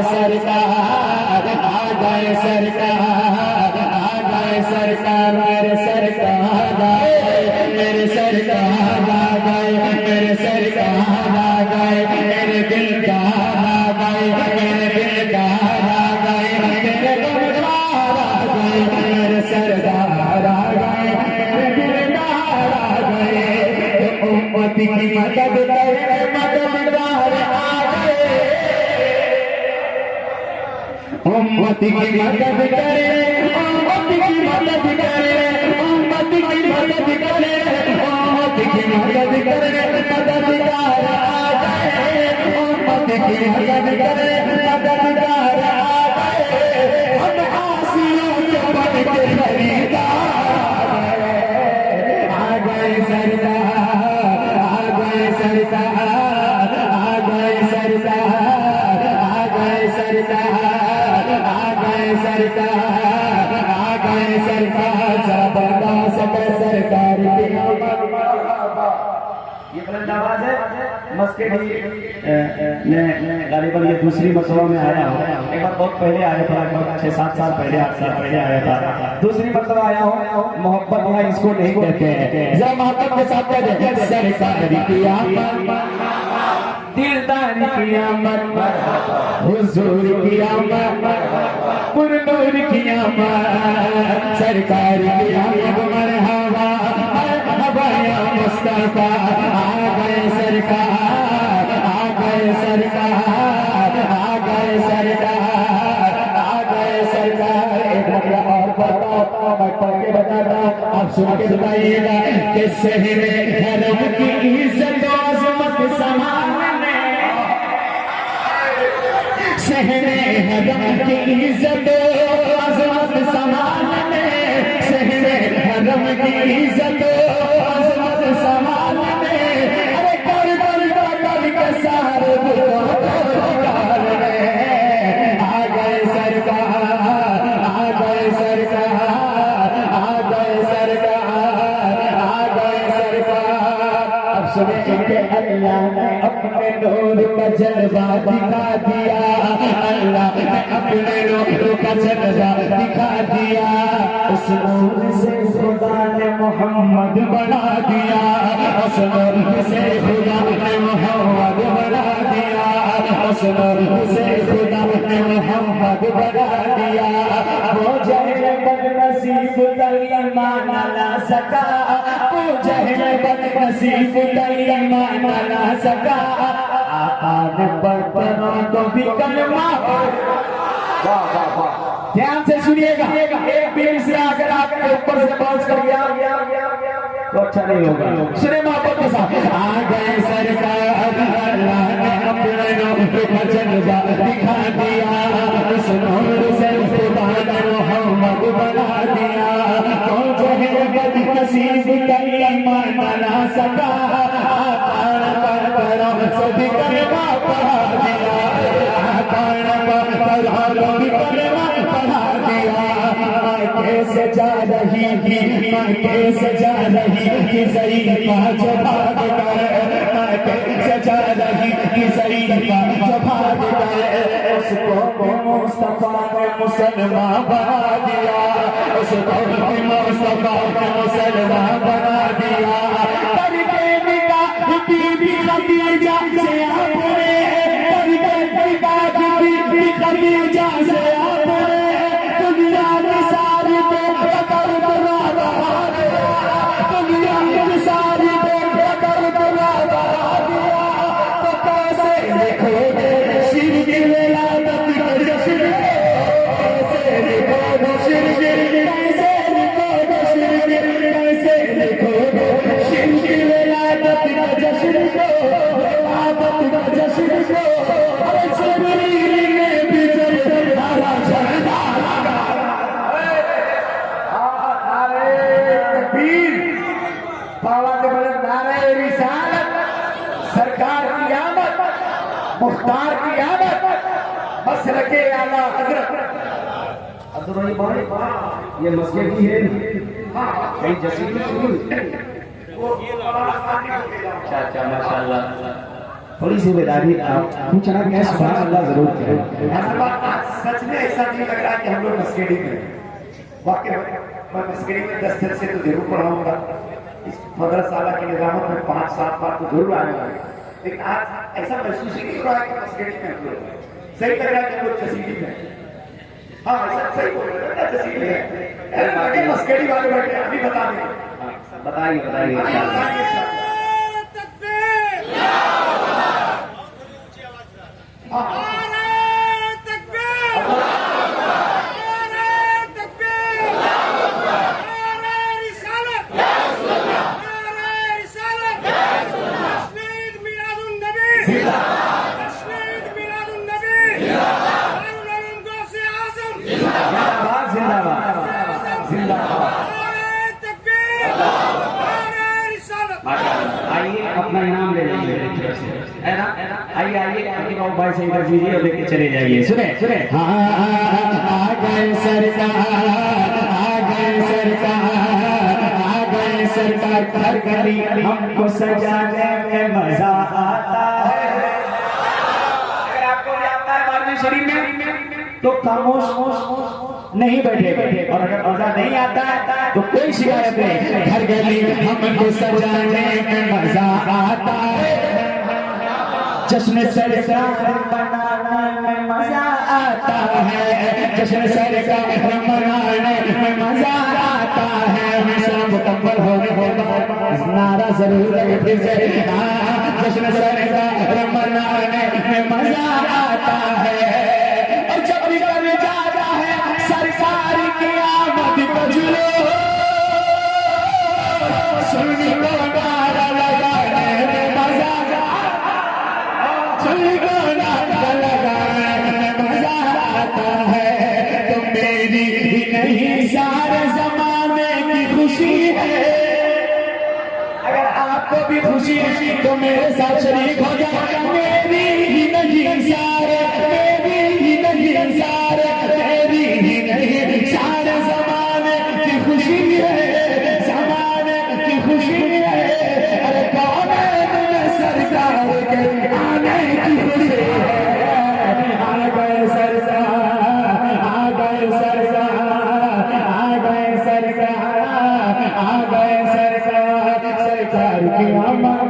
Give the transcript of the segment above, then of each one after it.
सरकार, आ गए सरकार, आ गए सरकार, मेरे सरकार आ गए, मेरे सरकार आ गए, मेरे सरकार आ गए, मेरे दिलदार आ गए, मेरे दिलदार आ गए, मेरे दिलदार आ गए, मेरे सरदार आ गए, मेरे दिलदार आ गए। उम्मत की मदद करे मददगार आ गए, उम्मत की मदद करे, उम्मत की मदद करे, उम्मत की मदद करे, उम्मत की मदद करे मददगार आ गए, उम्मत की मदद करे मददगार आ गए। हम आसियों के बन के खरीदार आ गए सरकार, आ गए सरकार, आ गए सरकार, आ गए सरकार, आ गए सरकार, आ गए सरकार, सबका सब सरकार की ये बुलंद आवाज है मस्के ने गालिबन ये दूसरी मरतबा में आया हो। एक बार बहुत पहले आया था, लगभग 6-7 साल पहले, 8 साल पहले आया था। दूसरी मरतबा आया हो। मोहब्बत वहाँ इसको नहीं कहते हैं, जरा मोहब्बत के साथ कहते हैं सरकार की आमद, दिलदार की आमद, हुजूर की आमद, पुरनूर की आमद, सरकार की आमद, मरहबा मरहबा या मुस्तफा। आ गए सरकार, आ गए सरकार, आ गए सरकार, आ गए सरकार। एक मरतबा और बताओ, मैं पढ़ के बताता हूँ, आप सुन के बताइएगा कि शहरे हरम की इज्जत आज़मत समाने, शहरे हरम की इज्जत आज़मत समाने, शहरे हरम की इज्जत आज़मत समाने। अरे कर के सारे बुकार आ गए सरकार, आ गए सरकार, आ गए सरकार, आ गए सरकार। अब सुने कि अल्लाह ने अपने नूर का जलवा दिखा दिया, अल्लाह ने अपने नूर का जलवा दिखा दिया। उस नूर से खुदा ने मोहम्मद बना दिया, उस नूर से खुदा ने मोहम्मद बना दिया, उस नूर से खुदा ने मोहम्मद बना दिया। वो जहल बदनसीब ईमान ला सका, वो जहल बदनसीब ईमान ला सका। आका ने बर्तनों को भी कलमा, वाह वाह वाह, ध्यान से सुनिएगा। एक भी मिसरा अगर आपके ऊपर से बाउंस कर गया तो अच्छा नहीं होगा। सुने मोहब्बत के साथ, आ गए सरकार, अल्लाह ने अपने नूर का जलवा दिखा दिया, उस नूर से खुदा ने मोहम्मद बना दिया। तो जहल बदनसीब ईमान ला सका, सभी कलमा पढ़ा दिया, पढ़ा दिया। कैसे जा रही थी, कैसे जा रही थी ज़रीफ़ा जो भाग कर, कैसे जा रही थी ज़रीफ़ा जो भाग कर। उसको मुस्तफा ने मुसलमान बना दिया, उसको मुस्तफा ने मुसलमान बना दिया। बीबी खदीजा से आपने, बीबी खदीजा से आपने दुनिया की सारी पे कदर बना दिया, दुनिया की सारी पे कदर बना दिया। तो कैसे लिखोगे शिर्क विलादत के जश्न, कैसे लिखोगे शिर्क, कैसे लिखोगे शिर्क, कैसे लिखोगे शिर्क विलादत के जश्न को, विलादत के जश्न को। अरे जिब्रील ने भी जब धारा झंडा लगा, नारे तकबीर, बाबा के बड़े नारे रिसालत, सरकार की आमद, मुख्तार की आमद, मसलके आला हजरत अब्दुल भाई। ये मस्जिद की है कहीं जसीर अच्छा अच्छा माशाल्लाह। थोड़ी सी बेदारी पूछना क्या सुबह अल्लाह जरूर करे। सच में ऐसा नहीं लग रहा कि हम लोग मस्केडी में हैं। वाकई मैं मस्केडी में 10 दिन से तो जरूर पढ़ाऊंगा, इस मदरसाला की निजामत में 5-7 बार तो जरूर आएगा, लेकिन आज ऐसा महसूस ही नहीं हो रहा है कि मस्केडी में हम लोग सही लग रहा है कि हम लोग चसीडी में हैं। हाँ ऐसा सही बोल रहे हैं, चसीडी में है। मस्केडी वाले बैठे अभी बता देंगे। बताइए बताइए। अपना इनाम ले लीजिए, है ना? आइए आइए अभिभावक भाई से इधर दीजिए और लेके चले जाइए। सुने सुने आ गए सरकार, आ गए सरकार, आ गए सरकार, घर गली हमको सजाने में मजा आता है। अगर आपको भी आता है बारहवीं शरीफ में तो खामोश नहीं बैठे, और अगर मजा नहीं आता है तो कोई शिकायत नहीं। घर गली हमको सजाने में मजा आता है, जश्न सरकार मनाने में मजा आता है, जश्न सरकार मनाने में मजा आता है। सब मुकम्मल होगा नारा जरूर है फिर से, जश्न सरकार मनाने में मजा आता है। और जब भी कभी जाता है सरकार की आमद बजलो, सुनी को नारा लगाने में मजा, सुनी को नारा लगाने में मजा आता है। तो मेरी ही नहीं सारे जमाने की खुशी है। अगर आपको भी खुशी है तो मेरे साथ शरीक हो जाए। मेरी ही नहीं सारे, मेरी ही नहीं सारे, मेरी ही नहीं सारे जमाने की खुशी है, जमाने की खुशी है। अरे कौन है सरकार के आने की खुशी है। आ गए सरकार, आ गए सरकार, आ गए सरकार, आ गए सरकार, सरकार की अमर,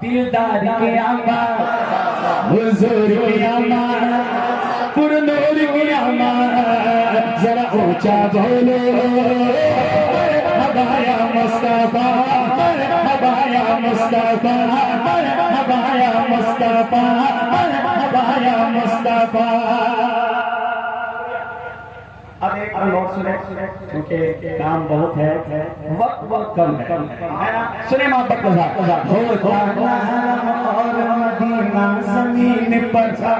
दिलदार की अमर, हुजूर की अमर, पुरनूर की अमर। जरा ऊंचा बोलो हबाया मुस्तफा, हबाया मुस्तफा, हबाया मुस्तफा, हबाया मुस्तफा। अब एक लोग सुने क्योंकि काम बहुत है, वक्त बहुत कम है ना? सुने मोहब्बत के साथ। होता नहरम और मदीना जमीन पर था,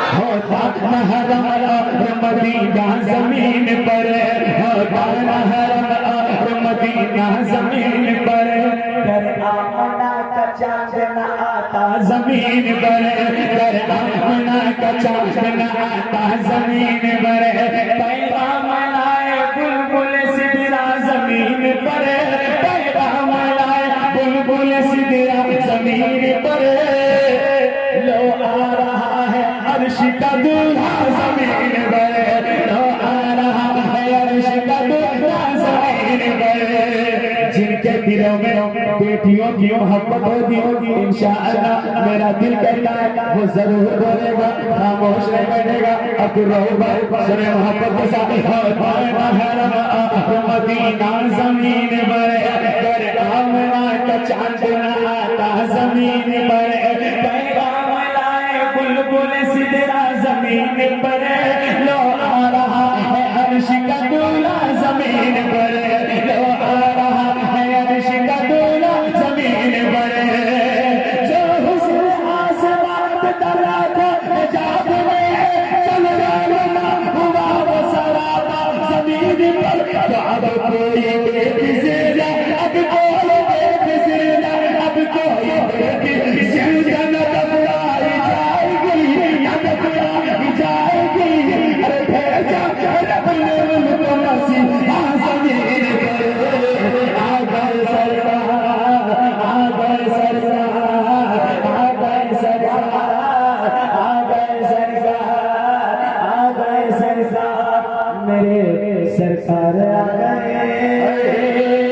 होता नहरम और मदीना जमीन पर, होता नहरम और मदीना जमीन पर। कर आमना का चांद न आता जमीन पर, कर आमना का चांद न आता जमीन पर। पैगाम लाए बुलबुल सिदरा जमीन पर, पैगाम लाए बुलबुल सिदरा जमीन पर। लो आ रहा है अर्श का दूल्हा जमीन पर, लो आ रहा है अर्श का दूल्हा जमीन पर। जिनके दिलों में बेटियों की मोहब्बत होगी इंशाअल्लाह मेरा दिल कहता है वो जरूर बोलेगा, खामोश नहीं बैठेगा। अब रोगा सुने मोहब्बत के साथ, मदीना जमीन पर, कर आमना का चांद न आता जमीन पर। पैगाम लाए बुलबुल सिदरा जमीन पर, लो आ रहा है अर्श का दूल्हा जमीन पर, लो आ रहा है अर्श का दूल्हा जमीन पर। जो हुस्न आसमान पे तला था हिजाब में, चल जाना हुआ वो सराबा जमीन पर। तो अब कोई बेफिज़ा, अब कोई बेफिज़ा, अब कोई बेफिज़ा जन्नत बुलाई जाएगी, जन्नत बुलाई जाएगी। अरे भेजा रब ने उनको नसीब जमीन पर, मेरे सरकार आ गए